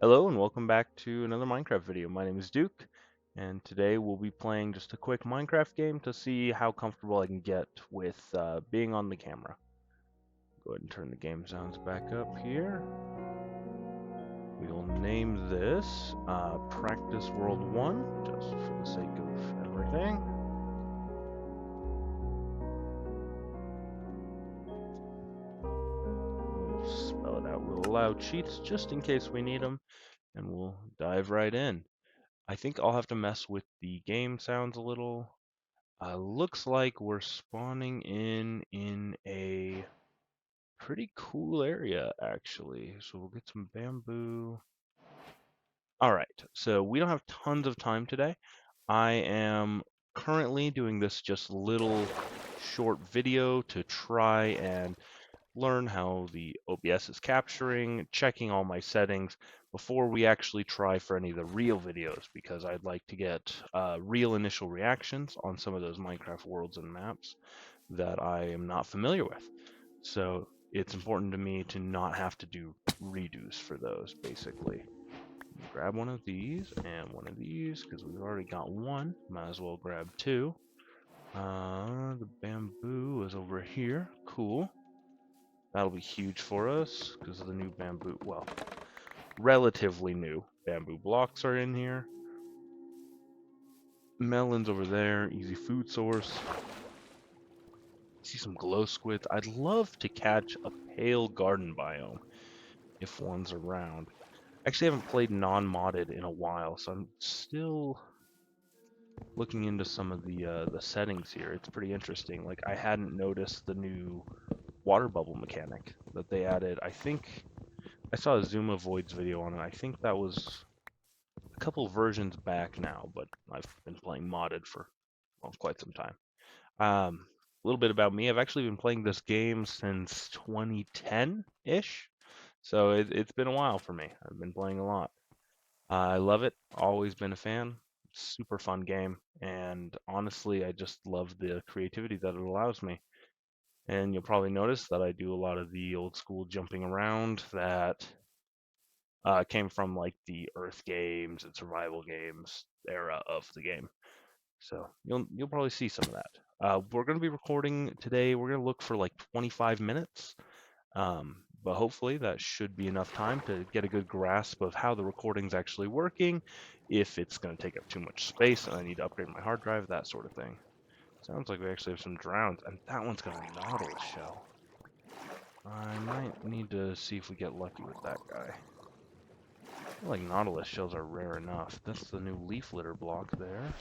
Hello and welcome back to another Minecraft video. My name is Duke, and today we'll be playing just a quick Minecraft game to see how comfortable I can get with being on the camera. Go ahead and turn the game sounds back up here. We'll name this Practice World 1, just for the sake of everything. We'll spell it out. We'll allow cheats just in case we need them, and we'll dive right in. I think I'll have to mess with the game sounds a little. Looks like we're spawning in a pretty cool area, actually. So we'll get some bamboo. All right, so we don't have tons of time today. I am currently doing this just little short video to try and learn how the OBS is capturing, checking all my settings before we actually try for any of the real videos, because I'd like to get real initial reactions on some of those Minecraft worlds and maps that I am not familiar with. So it's important to me to not have to do redos for those, basically. Grab one of these and one of these, because we've already got one. Might as well grab two. The bamboo is over here. Cool. That'll be huge for us, because of the new bamboo, well, relatively new bamboo blocks are in here. Melons over there, easy food source. See some glow squids. I'd love to catch a pale garden biome if one's around. Actually, I haven't played non-modded in a while, so I'm still looking into some of the settings here. It's pretty interesting. Like, I hadn't noticed the new water bubble mechanic that they added. I think I saw a Zuma Voids video on it. I think that was a couple versions back now, but I've been playing modded for, well, quite some time. A little bit about me. I've actually been playing this game since 2010-ish, so it's been a while for me. I've been playing a lot. I love it. Always been a fan. Super fun game, and honestly, I just love the creativity that it allows me. And you'll probably notice that I do a lot of the old school jumping around that came from like the Earth games and survival games era of the game. So you'll probably see some of that. We're going to be recording today. We're going to look for like 25 minutes, but hopefully that should be enough time to get a good grasp of how the recording's actually working, if it's going to take up too much space and I need to upgrade my hard drive, that sort of thing. Sounds like we actually have some drowns, and that one's got a Nautilus shell. I might need to see if we get lucky with that guy. I feel like Nautilus shells are rare enough. That's the new leaf litter block there.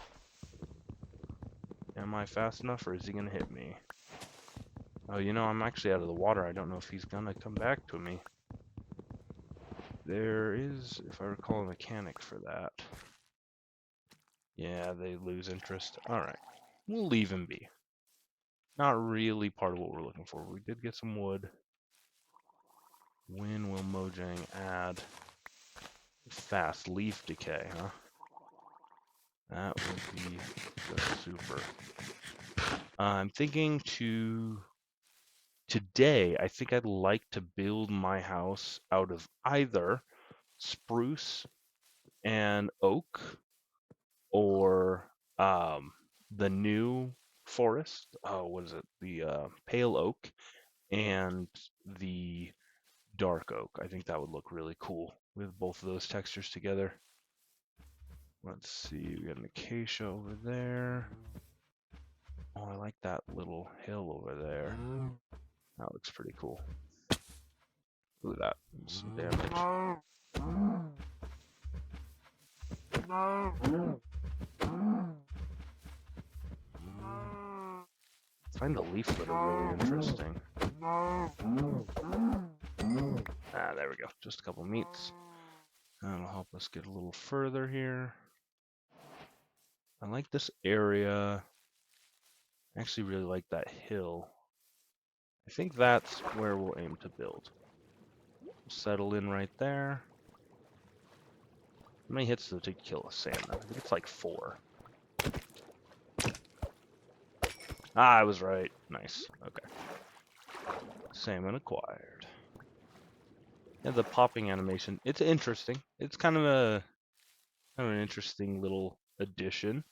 Am I fast enough, or is he gonna hit me? Oh, you know, I'm actually out of the water. I don't know if he's gonna come back to me. There is, if I recall, a mechanic for that. Yeah, they lose interest. Alright. We'll leave him be. Not really part of what we're looking for. We did get some wood. When will Mojang add fast leaf decay, huh? That would be just super. I'm thinking today, I think I'd like to build my house out of either spruce and oak, or the new forest. Oh, what is it? The pale oak and the dark oak. I think that would look really cool with both of those textures together. Let's see, we got an acacia over there. Oh, I like that little hill over there. That looks pretty cool. Look at that. Some damage. I find the leaf litter really interesting. Ah, there we go. Just a couple meats. That'll help us get a little further here. I like this area. I actually really like that hill. I think that's where we'll aim to build. Settle in right there. How many hits does it take to kill a salmon? I think it's like 4. Ah, I was right. Nice. Okay. Salmon acquired. Yeah, the popping animation. It's interesting. It's kind of an interesting little addition.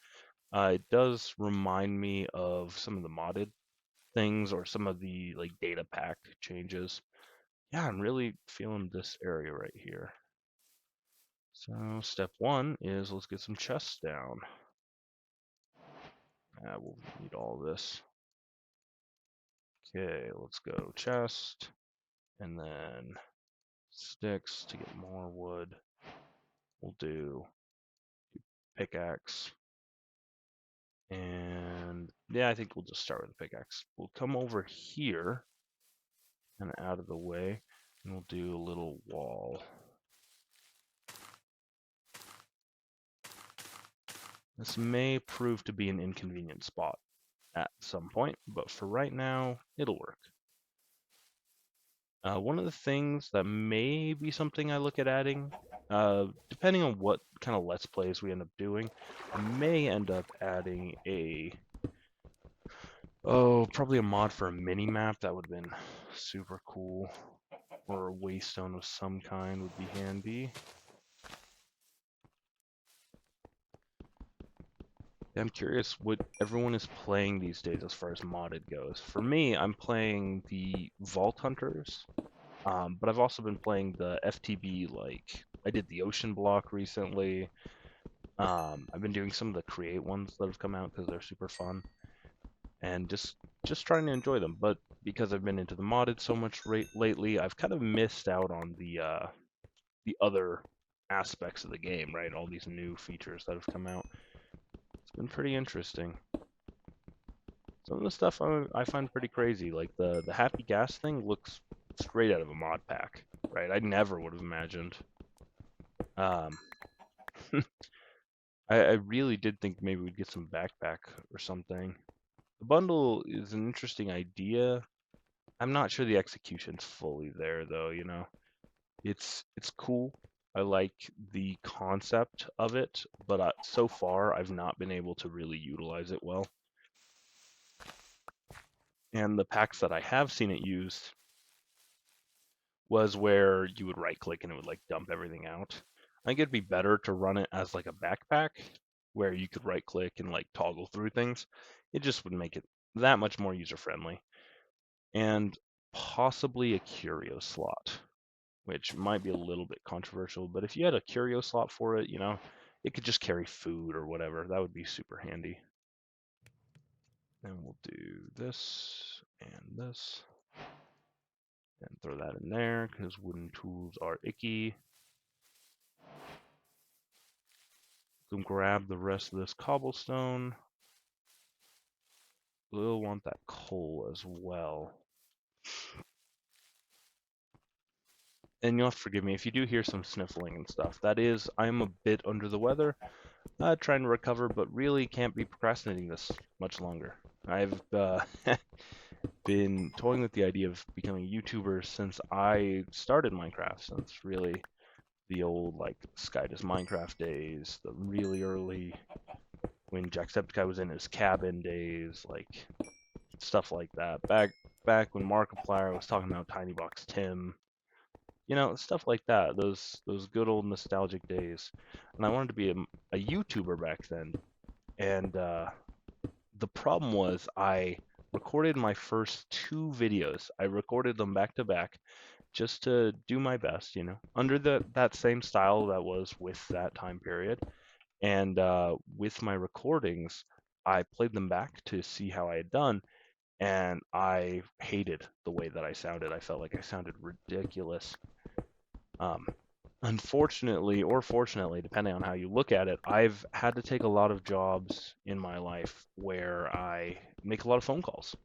It does remind me of some of the modded things or some of the like data pack changes. Yeah, I'm really feeling this area right here. So step one is let's get some chests down. We'll need all this. Okay, let's go chest and then sticks to get more wood. We'll do pickaxe. And yeah, I think we'll just start with the pickaxe. We'll come over here and out of the way, and we'll do a little wall. This may prove to be an inconvenient spot at some point, but for right now, it'll work. One of the things that may be something I look at adding, depending on what kind of Let's Plays we end up doing, I may end up adding probably a mod for a mini map. That would have been super cool. Or a waystone of some kind would be handy. I'm curious what everyone is playing these days as far as modded goes. For me, I'm playing the Vault Hunters, but I've also been playing the FTB, like, I did the Ocean Block recently. I've been doing some of the Create ones that have come out because they're super fun, and just trying to enjoy them. But because I've been into the modded so much lately, I've kind of missed out on the other aspects of the game, right? All these new features that have come out. It's been pretty interesting. Some of the stuff I find pretty crazy, like the Happy Gas thing looks straight out of a mod pack, right? I never would have imagined. Um, I really did think maybe we'd get some backpack or something. The bundle is an interesting idea. I'm not sure the execution's fully there though, you know. It's cool. I like the concept of it, but so far I've not been able to really utilize it well. And the packs that I have seen it used was where you would right click and it would like dump everything out. I think it'd be better to run it as like a backpack where you could right click and like toggle through things. It just would make it that much more user friendly. And possibly a curio slot, which might be a little bit controversial, but if you had a curio slot for it, you know, it could just carry food or whatever. That would be super handy. And we'll do this and this. And throw that in there because wooden tools are icky. Go grab the rest of this cobblestone. We'll want that coal as well. And you'll have to forgive me if you do hear some sniffling and stuff. That is, I'm a bit under the weather, trying to recover, but really can't be procrastinating this much longer. I've been toying with the idea of becoming a YouTuber since I started Minecraft, since really the old like Sky Does Minecraft days, the really early when Jacksepticeye was in his cabin days, like stuff like that. Back when Markiplier was talking about Tiny Box Tim, you know, stuff like that. Those good old nostalgic days. And I wanted to be a YouTuber back then. And the problem was I recorded my first two videos. I recorded them back to back just to do my best, you know, under that same style that was with that time period. And with my recordings, I played them back to see how I had done, and I hated the way that I sounded. I felt like I sounded ridiculous. Um, Unfortunately, or fortunately, depending on how you look at it, I've had to take a lot of jobs in my life where I make a lot of phone calls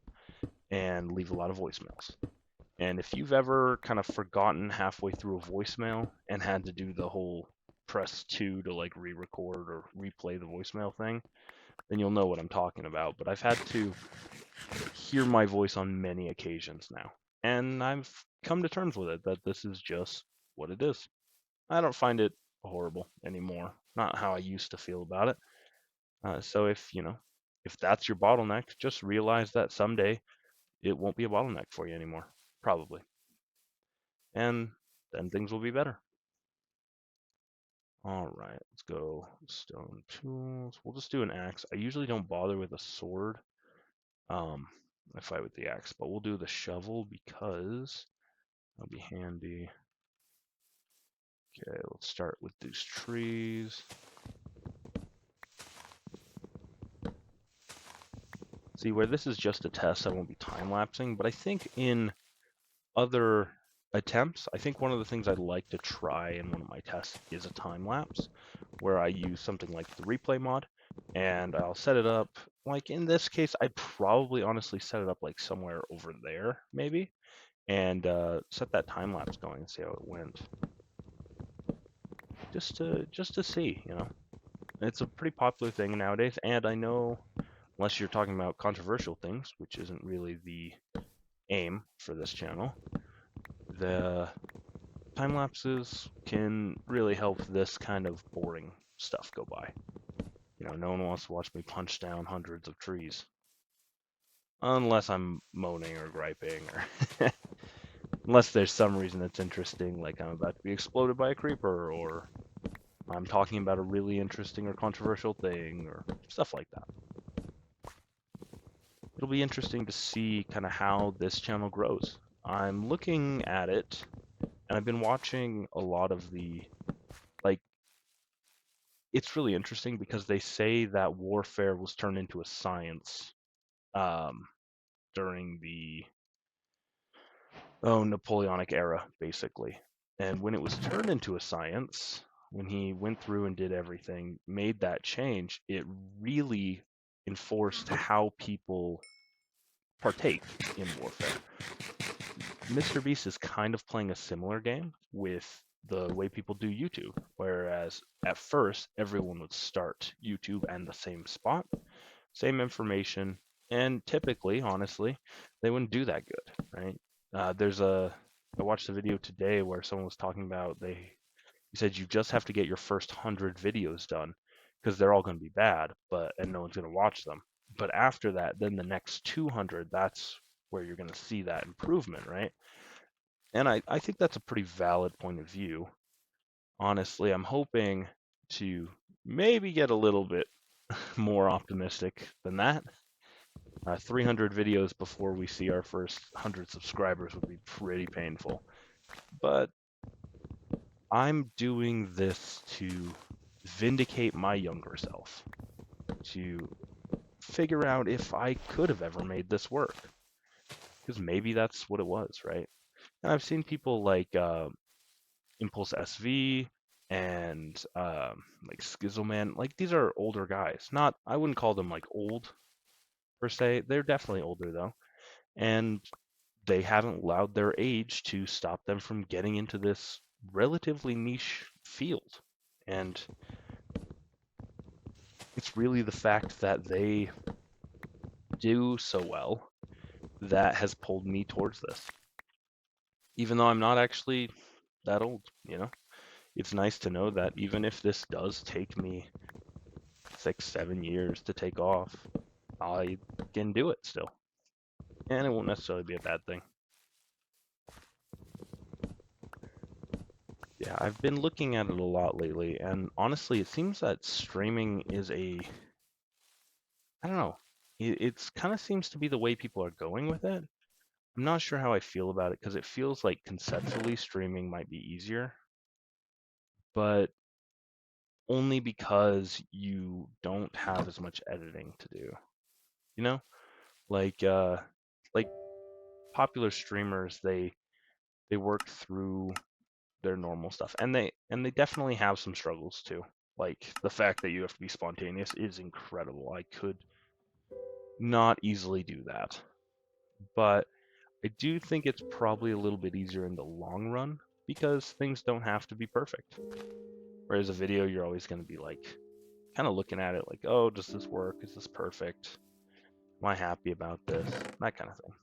and leave a lot of voicemails. And if you've ever kind of forgotten halfway through a voicemail and had to do the whole press 2 to like re-record or replay the voicemail thing, then you'll know what I'm talking about. But I've had to hear my voice on many occasions now. And I've come to terms with it that this is just what it is. I don't find it horrible anymore. Not how I used to feel about it. So if that's your bottleneck, just realize that someday it won't be a bottleneck for you anymore. Probably. And then things will be better. All right, let's go stone tools. We'll just do an axe. I usually don't bother with a sword. I fight with the axe, but we'll do the shovel because that'll be handy. Okay, let's start with these trees. See, where this is just a test, I won't be time-lapsing, but I think in other attempts, I think one of the things I'd like to try in one of my tests is a time-lapse, where I use something like the replay mod, and I'll set it up, like in this case, I'd probably honestly set it up like somewhere over there, maybe, and set that time-lapse going and see how it went. Just to see, you know. It's a pretty popular thing nowadays, and I know, unless you're talking about controversial things, which isn't really the aim for this channel, the time lapses can really help this kind of boring stuff go by. You know, no one wants to watch me punch down hundreds of trees. Unless I'm moaning or griping, or unless there's some reason that's interesting, like I'm about to be exploded by a creeper, or I'm talking about a really interesting or controversial thing, or stuff like that. It'll be interesting to see kind of how this channel grows. I'm looking at it, and I've been watching a lot of the, like, it's really interesting because they say that warfare was turned into a science during the Napoleonic era, basically. And when it was turned into a science, when he went through and did everything, made that change, it really enforced how people partake in warfare. MrBeast is kind of playing a similar game with the way people do YouTube, whereas at first everyone would start YouTube and the same spot, same information, and typically, honestly, they wouldn't do that good, right? I watched a video today where someone was talking about he said you just have to get your first 100 videos done because they're all going to be bad, and no one's going to watch them. But after that, then the next 200, that's where you're going to see that improvement, right? And I think that's a pretty valid point of view. Honestly, I'm hoping to maybe get a little bit more optimistic than that. 300 videos before we see our first 100 subscribers would be pretty painful. But I'm doing this to vindicate my younger self, to figure out if I could have ever made this work. Because maybe that's what it was, right? And I've seen people like Impulse SV and like Schizoman. Like these are older guys. Not, I wouldn't call them like old per se. They're definitely older though, and they haven't allowed their age to stop them from getting into this relatively niche field. And it's really the fact that they do so well that has pulled me towards this. Even though I'm not actually that old, you know? It's nice to know that even if this does take me 6-7 years to take off, I can do it still. And it won't necessarily be a bad thing. Yeah, I've been looking at it a lot lately, and honestly, it seems that streaming is I don't know, it's kind of seems to be the way people are going with it. I'm not sure how I feel about it because it feels like conceptually streaming might be easier, but only because you don't have as much editing to do. You know? Like like popular streamers, they work through their normal stuff. And they definitely have some struggles too. Like the fact that you have to be spontaneous is incredible. I could not easily do that. But I do think it's probably a little bit easier in the long run because things don't have to be perfect. Whereas a video, you're always going to be like, kind of looking at it like, oh, does this work? Is this perfect? Am I happy about this? That kind of thing.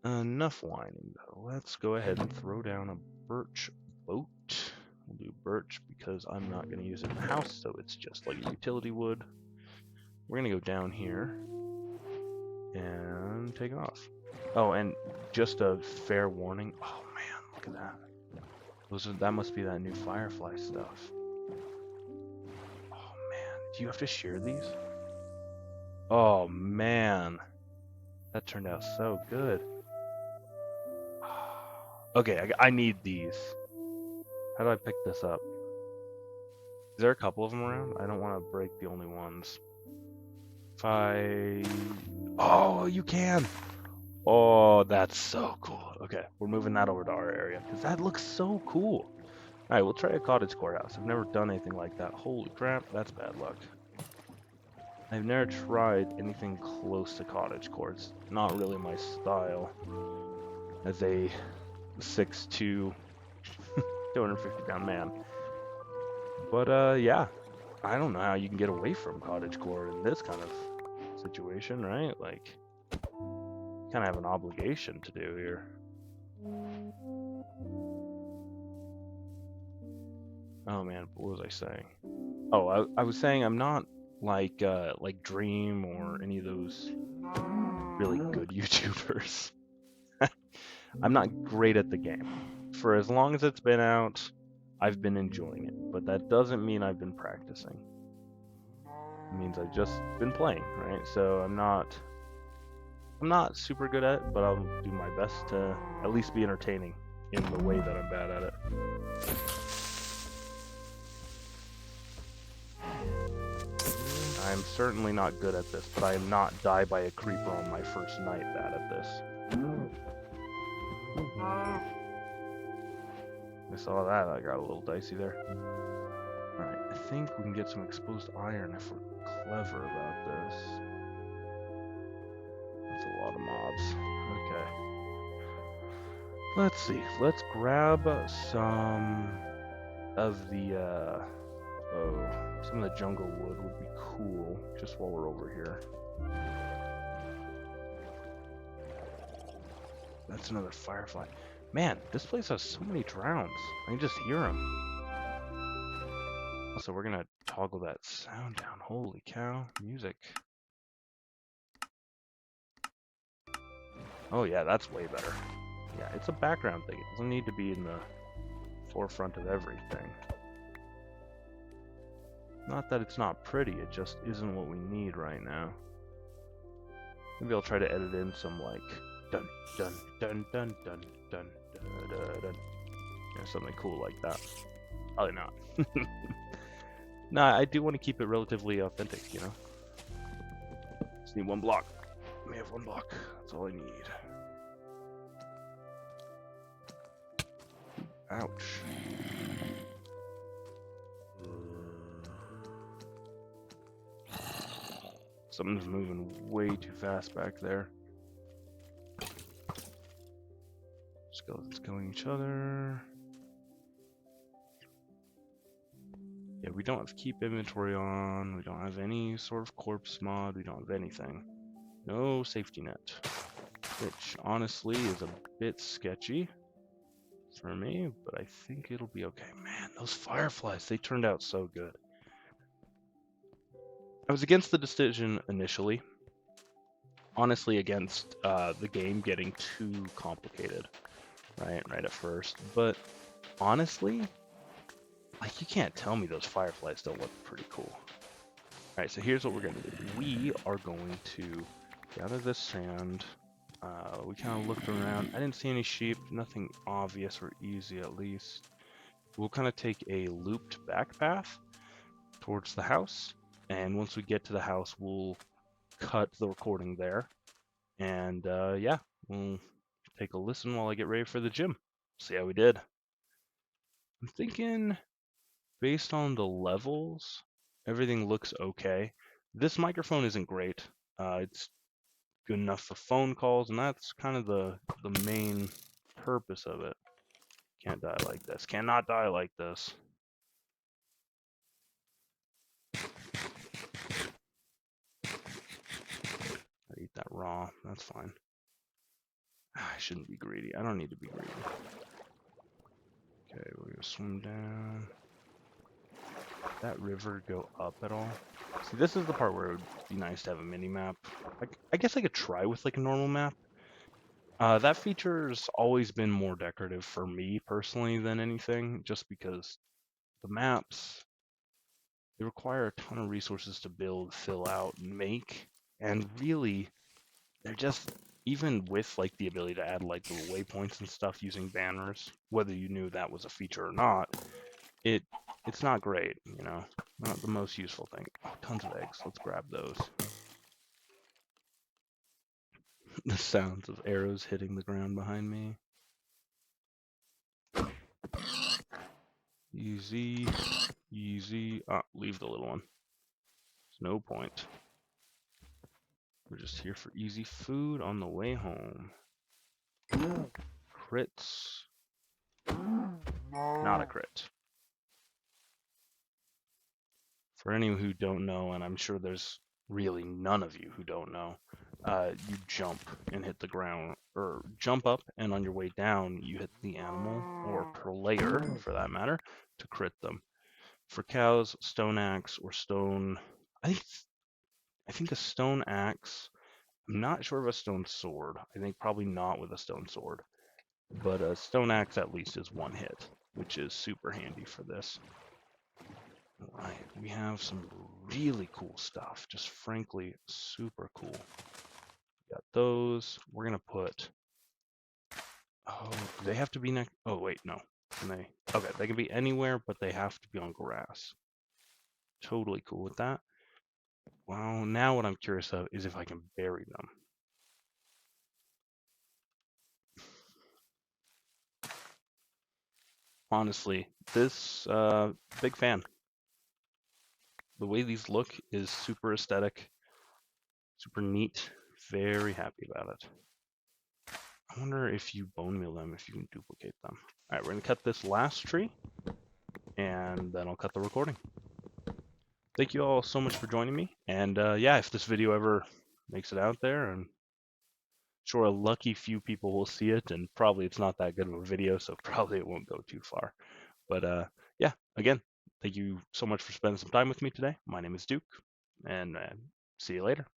Enough whining, though. Let's go ahead and throw down a birch boat. We'll do birch because I'm not going to use it in the house, so it's just like a utility wood. We're going to go down here and take off. Oh, and just a fair warning. Oh at that. That must be that new Firefly stuff. Oh man, do you have to shear these? Oh man, that turned out so good. Okay, I need these. How do I pick this up? Is there a couple of them around? I don't want to break the only ones. Oh, you can! Oh, that's so cool. Okay, we're moving that over to our area, because that looks so cool. Alright, we'll try a cottage courthouse. I've never done anything like that. Holy crap, that's bad luck. I've never tried anything close to cottage courts. Not really my style. As a 6'2", 250-pound man. But, yeah. I don't know how you can get away from cottage court in this kind of situation, right? Like, you kind of have an obligation to do here. Oh man, what was I saying? Oh, I was saying I'm not like Dream or any of those really good YouTubers. I'm not great at the game. For as long as it's been out, I've been enjoying it, but that doesn't mean I've been practicing. It means I've just been playing, right? So I'm not super good at it, but I'll do my best to at least be entertaining in the way that I'm bad at it. I'm certainly not good at this, but I am not die by a creeper on my first night bad at this. I saw that, I got a little dicey there. Alright, I think we can get some exposed iron if we're clever about this. That's a lot of mobs. Okay. Let's see, let's grab some of the, some of the jungle wood would be cool, just while we're over here. That's another firefly. Man, this place has so many drowns. I can just hear them. Also, we're gonna toggle that sound down. Holy cow, music. Oh yeah, that's way better. Yeah, it's a background thing. It doesn't need to be in the forefront of everything. Not that it's not pretty, it just isn't what we need right now. Maybe I'll try to edit in some like dun dun dun dun dun dun dun dun dun. Yeah, something cool like that. Probably not. Nah, I do want to keep it relatively authentic, you know? Just need one block. I may have one block. That's all I need. Ouch. Something's moving way too fast back there. Skeletons killing each other. Yeah, we don't have keep inventory on. We don't have any sort of corpse mod. We don't have anything. No safety net. Which, honestly, is a bit sketchy for me, but I think it'll be okay. Man, those fireflies, they turned out so good. I was against the decision initially. Honestly, against the game getting too complicated, right at first. But honestly, like, you can't tell me those fireflies don't look pretty cool. Alright, so here's what we're gonna do. We are going to gather this sand. We kind of looked around. I didn't see any sheep, nothing obvious or easy at least. We'll kind of take a looped back path towards the house, and once we get to the house, we'll cut the recording there. And yeah, we'll take a listen while I get ready for the gym. See how we did. I'm thinking, based on the levels, everything looks okay. This microphone isn't great. It's good enough for phone calls, and that's kind of the main purpose of it. Can't die like this. Cannot die like this. I eat that raw. That's fine. I shouldn't be greedy. I don't need to be greedy. Okay, we're gonna swim down. Did that river go up at all? See, this is the part where it would be nice to have a mini map. I guess I could try with like a normal map. That feature's always been more decorative for me personally than anything, just because the maps, they require a ton of resources to build, fill out, and make, and really, they're just, even with like the ability to add like little waypoints and stuff using banners, whether you knew that was a feature or not, it it's not great, you know, not the most useful thing. Oh, tons of eggs. Let's grab those. The sounds of arrows hitting the ground behind me. Easy, easy. Ah, leave the little one. There's no point. We're just here for easy food on the way home. Crits. Not a crit. For any who don't know, and I'm sure there's really none of you who don't know, you jump and hit the ground, or jump up, and on your way down, you hit the animal, or player for that matter, to crit them. For cows, stone axe or stone, I think a stone axe. I'm not sure of a stone sword. I think probably not with a stone sword, but a stone axe at least is one hit, which is super handy for this. Right, we have some really cool stuff. Just frankly, super cool. Got those. We're gonna put. Oh, do they have to be next? Oh wait, no. Can they? Okay, they can be anywhere, but they have to be on grass. Totally cool with that. Well, now what I'm curious of is if I can bury them. Honestly, this big fan. The way these look is super aesthetic, super neat. Very happy about it. I wonder if you bone meal them, if you can duplicate them. All right, we're gonna cut this last tree, and then I'll cut the recording. Thank you all so much for joining me, and yeah, if this video ever makes it out there, and sure a lucky few people will see it, and probably it's not that good of a video, so probably it won't go too far. But yeah, again, thank you so much for spending some time with me today. My name is Duke, and see you later.